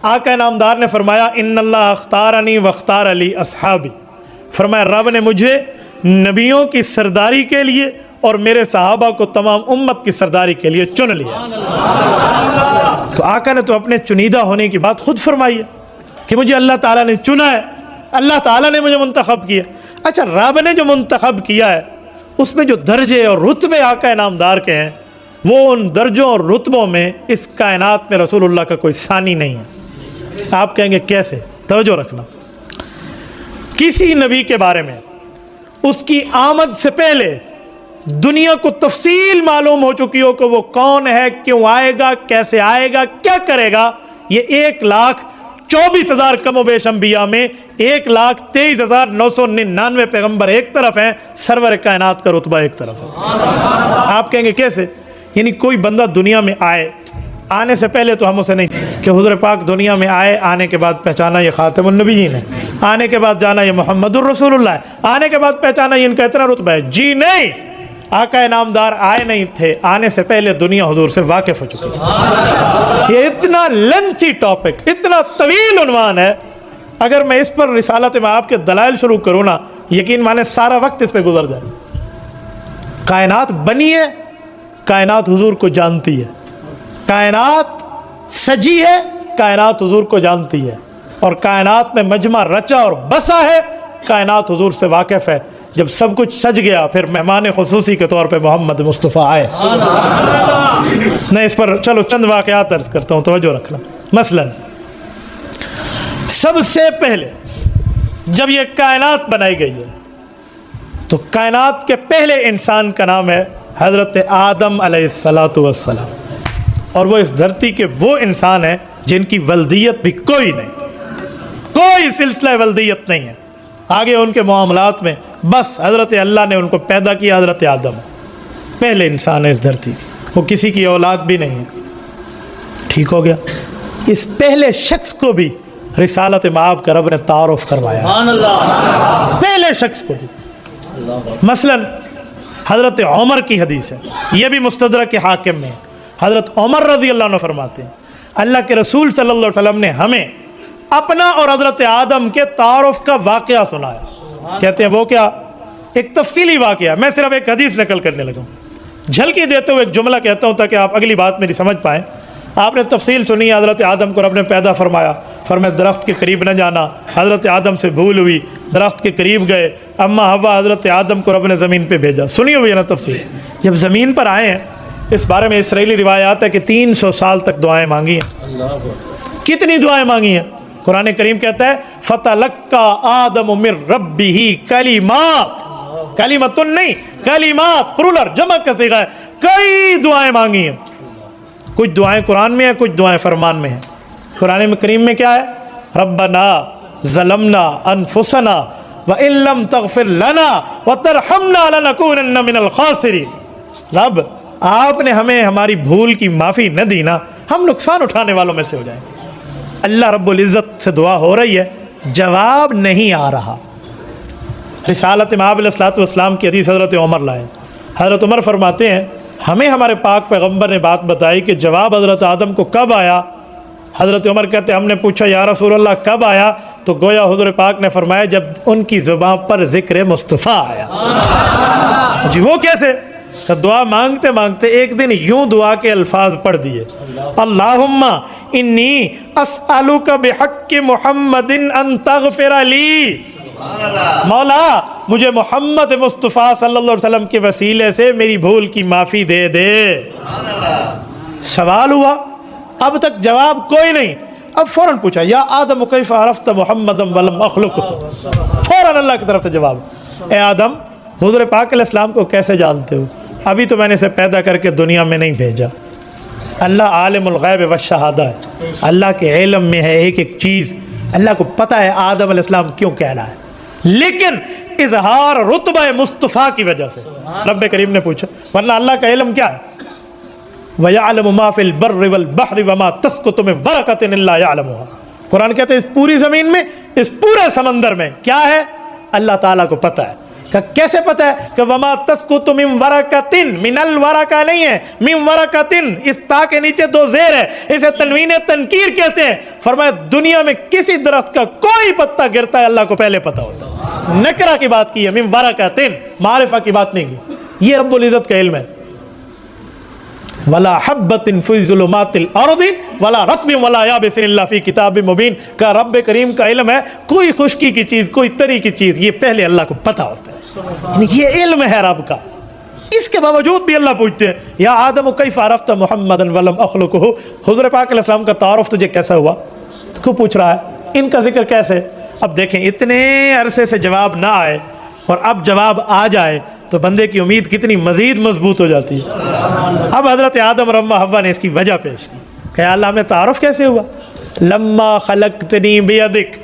آقا نامدار نے فرمایا ان اللہ اختارنی واختار علی اصحابی، فرمایا رب نے مجھے نبیوں کی سرداری کے لیے اور میرے صحابہ کو تمام امت کی سرداری کے لیے چن لیا۔ تو آقا نے تو اپنے چنیدہ ہونے کی بات خود فرمائی ہے کہ مجھے اللہ تعالیٰ نے چنا ہے، اللہ تعالیٰ نے مجھے منتخب کیا۔ اچھا، رب نے جو منتخب کیا ہے اس میں جو درجے اور رتبے آقا نامدار کے ہیں، وہ ان درجوں اور رتبوں میں اس کائنات میں رسول اللہ کا کوئی ثانی نہیں ہے۔ آپ کہیں گے کیسے؟ توجہ رکھنا، کسی نبی کے بارے میں اس کی آمد سے پہلے دنیا کو تفصیل معلوم ہو چکی ہو کہ وہ کون ہے، کیوں آئے گا، کیسے آئے گا، کیا کرے گا۔ یہ 1,24,000 کم و بیش انبیاء میں 1,23,999 پیغمبر ایک طرف ہیں، سرور کائنات کا رتبہ ایک طرف ہے۔ آپ کہیں گے کیسے؟ یعنی کوئی بندہ دنیا میں آئے، آنے سے پہلے تو ہم اسے نہیں کہ حضور پاک دنیا میں آئے، آنے کے بعد پہچانا یہ خاتم النبیین ہے، آنے کے بعد جانا یہ محمد الرسول اللہ ہے، آنے کے بعد پہچانا یہ ان کا اتنا رتبہ ہے۔ جی نہیں، آقا نامدار آئے نہیں تھے، آنے سے پہلے دنیا حضور سے واقف ہو چکی ہے۔ یہ اتنا لنچی ٹاپک، اتنا طویل عنوان ہے، اگر میں اس پر رسالت میں آپ کے دلائل شروع کروں نا، یقین مانے سارا وقت اس پہ گزر جائے۔ کائنات بنی ہے، کائنات حضور کو جانتی ہے، کائنات سجی ہے، کائنات حضور کو جانتی ہے، اور کائنات میں مجمع رچا اور بسا ہے، کائنات حضور سے واقف ہے۔ جب سب کچھ سج گیا پھر مہمان خصوصی کے طور پہ محمد مصطفیٰ آئے۔ میں اس پر چلو چند واقعات عرض کرتا ہوں، توجہ رکھنا۔ مثلا سب سے پہلے جب یہ کائنات بنائی گئی ہے تو کائنات کے پہلے انسان کا نام ہے حضرت آدم علیہ السلام، اور وہ اس دھرتی کے وہ انسان ہیں جن کی ولدیت بھی کوئی نہیں، کوئی سلسلہ ولدیت نہیں ہے آگے ان کے معاملات میں، بس حضرت اللہ نے ان کو پیدا کیا۔ حضرت آدم پہلے انسان ہے اس دھرتی کی، وہ کسی کی اولاد بھی نہیں ہے۔ ٹھیک ہو گیا، اس پہلے شخص کو بھی رسالت مآب کا رب نے تعارف کروایا، پہلے شخص کو بھی۔ مثلا حضرت عمر کی حدیث ہے، یہ بھی مستدرک حاکم میں ہے۔ حضرت عمر رضی اللہ عنہ فرماتے ہیں اللہ کے رسول صلی اللہ علیہ وسلم نے ہمیں اپنا اور حضرت آدم کے تعارف کا واقعہ سنایا۔ کہتے ہیں وہ کیا؟ ایک تفصیلی واقعہ، میں صرف ایک حدیث نقل کرنے لگا ہوں، جھلکی دیتے ہوئے ایک جملہ کہتا ہوں تاکہ آپ اگلی بات میری سمجھ پائیں۔ آپ نے تفصیل سنی، حضرت آدم کو رب نے پیدا فرمایا، فرمایا درخت کے قریب نہ جانا، حضرت آدم سے بھول ہوئی، درخت کے قریب گئے، اما ہوا حضرت آدم کو رب نے زمین پہ بھیجا۔ سنی ہوئی ہے نا تفصیل؟ جب زمین پر آئے ہیں، اس بارے میں اسرائیلی روایات ہے کہ 300 سال تک دعائیں مانگی ہیں۔ کتنی دعائیں مانگی ہیں؟ قرآن کریم کہتا ہے فَتَلَقَّى آدَمُ مِن رَبِّهِ کلمات، کلمتن نہیں، کلمات پرولر جمع کا صیغہ ہے، کئی دعائیں مانگی ہیں۔ کچھ دعائیں قرآن میں ہیں، کچھ دعائیں فرمان میں ہیں۔ قرآن کریم میں کیا ہے؟ ربنا ظلمنا انفسنا وَإِن لَّمْ تَغْفِرْ لَنَا وَتَرْحَمْنَا لَنَكُونَنَّ مِنَ الْخَاسِرِينَ۔ رب آپ نے ہمیں ہماری بھول کی معافی نہ دی نا، ہم نقصان اٹھانے والوں میں سے ہو جائیں۔ اللہ رب العزت سے دعا ہو رہی ہے، جواب نہیں آ رہا۔ رسالت مآب علیہ الصلوۃ والسلام کی حدیث حضرت عمر لائے، حضرت عمر فرماتے ہیں ہمیں ہمارے پاک پیغمبر نے بات بتائی کہ جواب حضرت آدم کو کب آیا۔ حضرت عمر کہتے ہیں ہم نے پوچھا یا رسول اللہ کب آیا، تو گویا حضور پاک نے فرمایا جب ان کی زبان پر ذکر مصطفیٰ آیا۔ جی وہ کیسے؟ کہ دعا مانگتے مانگتے ایک دن یوں دعا کے الفاظ پڑھ دیے، اللہم انی اسألک بحق محمد ان تغفر لی، مولا مجھے محمد مصطفیٰ صلی اللہ علیہ وسلم کے وسیلے سے میری بھول کی معافی دے دے۔ سوال ہوا، اب تک جواب کوئی نہیں، اب فوراً پوچھا یا آدم کیف عرفت محمدا ولم اخلقہ، فوراً اللہ کی طرف سے جواب، اے آدم حضور پاک علیہ السلام کو کیسے جانتے ہو؟ ابھی تو میں نے اسے پیدا کر کے دنیا میں نہیں بھیجا۔ اللہ عالم الغیب والشہادہ ہے، اللہ کے علم میں ہے ایک ایک چیز، اللہ کو پتہ ہے آدم علیہ السلام کیوں کہلا ہے، لیکن اظہار رتبہ مصطفیٰ کی وجہ سے رب کریم نے پوچھا، ورنہ اللہ کا علم کیا ہے؟ وَيَعْلَمُ مَا فِي الْبَرِّ وَالْبَحْرِ وَمَا تَسْقُطُ مِن وَرَقَةٍ إِلَّا يَعْلَمُهَا۔ قرآن کہتے ہیں اس پوری زمین میں، اس پورے سمندر میں کیا ہے اللہ تعالیٰ کو پتہ ہے، کہ کیسے پتہ ہے کہ وما تسقط من ورقۃ، من الورقہ نہیں ہے، من ورقۃ، اس تا کے نیچے دو زیر ہے، اسے تنوین تنکیر کہتے ہیں۔ فرمایا دنیا میں کسی درخت کا کوئی پتا گرتا ہے اللہ کو پہلے پتہ ہوتا ہے۔ نکرہ کی بات کی ہے، من ورقۃ، معرفہ کی بات نہیں کی۔ یہ رب العزت کا علم ہے۔ ولا حبۃ فی ظلمات الارض ولا رطب ولا یابس الا فی کتاب مبین، کا رب کریم کا علم ہے کوئی خشکی کی چیز، کوئی تری کی چیز، یہ پہلے اللہ کو پتہ ہوتا ہے، یعنی یہ علم ہے رب کا۔ اس کے باوجود بھی اللہ پوچھتے ہیں یا آدم کیف عرفت محمدا ولم اخلقہ، حضور پاک علیہ السلام کا تعارف تجھے کیسا ہوا؟ کیوں پوچھ رہا ہے؟ ان کا ذکر کیسے؟ اب دیکھیں اتنے عرصے سے جواب نہ آئے اور اب جواب آ جائے تو بندے کی امید کتنی مزید مضبوط ہو جاتی ہے۔ اب حضرت آدم اور اماں حوا نے اس کی وجہ پیش کی کہ اللہ ہمیں تعارف کیسے ہوا؟ لما خلقتنی بیدک،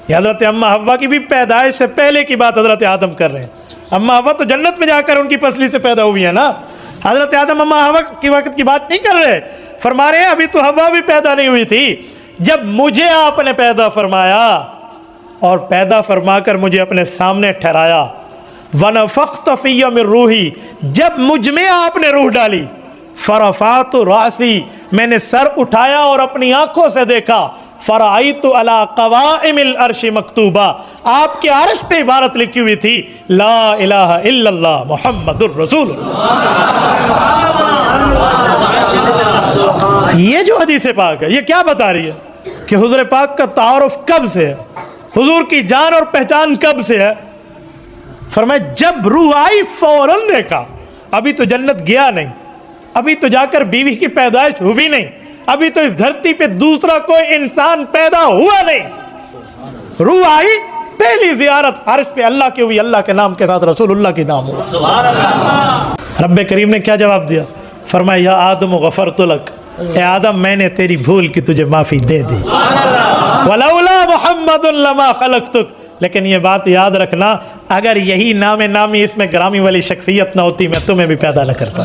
یہ حضرت اماں حوا کی بھی پیدائش سے پہلے کی بات حضرت آدم کر رہے ہیں۔ اماں حوا تو جنت میں جا کر ان کی پسلی سے پیدا ہوئی ہے نا، حضرت آدم اماں حوا کی وقت کی بات نہیں کر رہے، فرما رہے ہیں ابھی تو حوا بھی پیدا نہیں ہوئی تھی جب مجھے آپ نے پیدا فرمایا اور پیدا فرما کر مجھے اپنے سامنے ٹھہرایا۔ وَنَفَخْتَ فِيَّ مِن رُوحِي، جب مجھ میں آپ نے روح ڈالی، فَرَفَعْتُ رَأْسِي، میں نے سر اٹھایا اور اپنی آنکھوں سے دیکھا، فَرَأَيْتُ عَلَىٰ قَوَائِمِ الْعَرْشِ مَكْتُوبًا، آپ کے عرش پہ عبارت لکھی ہوئی تھی لا الہ الا اللہ محمد الرسول اللہ۔ یہ جو حدیث پاک ہے یہ کیا بتا رہی ہے کہ حضور پاک کا تعارف کب سے ہے، حضور کی جان اور پہچان کب سے ہے؟ فرمایا جب روح آئی فوراً دیکھا، ابھی تو جنت گیا نہیں، ابھی تو جا کر بیوی کی پیدائش ہوئی نہیں، ابھی تو اس دھرتی پہ دوسرا کوئی انسان پیدا ہوا نہیں، روح آئی، پہلی زیارت عرش پہ اللہ کی ہوئی، اللہ کے نام کے ساتھ رسول اللہ کے نام ہوا۔ رب کریم نے کیا جواب دیا؟ فرمایا یا آدم غفرت لک، اے آدم میں نے تیری بھول کی تجھے معافی دے دی، ولولا محمد لما خلقتک، لیکن یہ بات یاد رکھنا اگر یہی نام نامی اس میں گرامی والی شخصیت نہ ہوتی میں تمہیں بھی پیدا نہ کرتا۔